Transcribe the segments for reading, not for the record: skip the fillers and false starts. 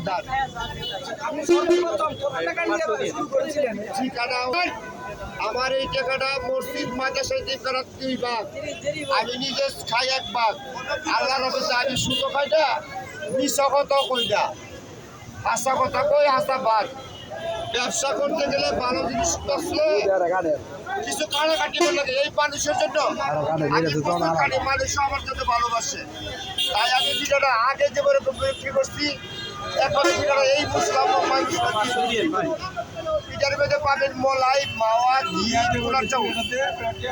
সাবধান। ঠিকানা আমার এই টাকাটা মসজিদ মাদ্রাসায় করার 2 ভাগ, আমি নিজে খাই 1 ভাগ। আল্লাহর রহমতে আমি সুতো খাই না, মিশা কথা কই না, হাসা কথা কই, হাসা বাদ। ব্যবসা করতে গেলে ভালো জিনিস আসলে কিছু কাটাকাটি লাগে এই মানুষের জন্য। মানুষ আমার জন্য ভালোবাসে, তাই আমি ভিডিওটা আগে যেরকম বিক্রি করছি এখন ভিডিওটা এই বুঝলাম পিঠার মধ্যে পাবেন মলাই, মাওয়া, ঘি, গোলাপ জামুন,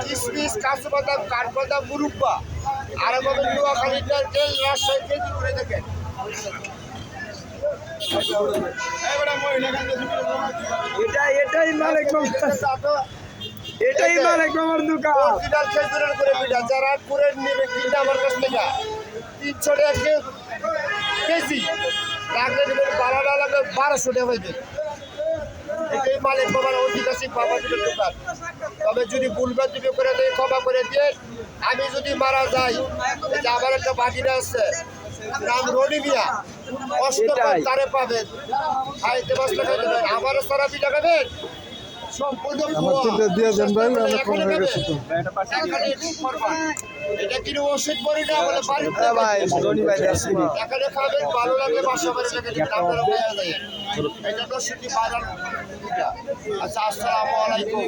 কিশমিশ, কাজু বাদাম, কাঠবাদাম, মুরব্বা, আর পাবেন নোয়াখালী নারকেল, রাজশাহী কেজি করে দেখেন। এটাই মালিক এটাই মালিক মামার দোকান। অরিজিনাল খেজুরের করে পিঠা যারা করে নেবে কিনা আমার কাছ থেকে 300 টাকা কেজি, লাগলে নেবেন 12 লাগবে 1200 টাকা হয়ে যাবে। এটাই মালিক বাবার ঐতিহাসিক বাবা পিঠার দোকান। তবে যদি ভুলবার যদি করে দিয়ে ক্ষমা করে দিয়ে, আমি যদি মারা যাই, যে আমার একটা বাকিটা আছে নাম রনি মিয়া, অষ্টম তারে পাবেন, খাইতে বসলে খাইতে পারেন। আমারও সারা পিঠা খাবেন সম্পূর্ণ এটা কিন্তু ওষুধ পরি না বলে এখানে খাবেন, ভালো লাগলে বাসা বাড়ি লাগে আপনারা হয়ে যায়। এটা তো সেটি বাজার। আচ্ছা, আসসালামু আলাইকুম।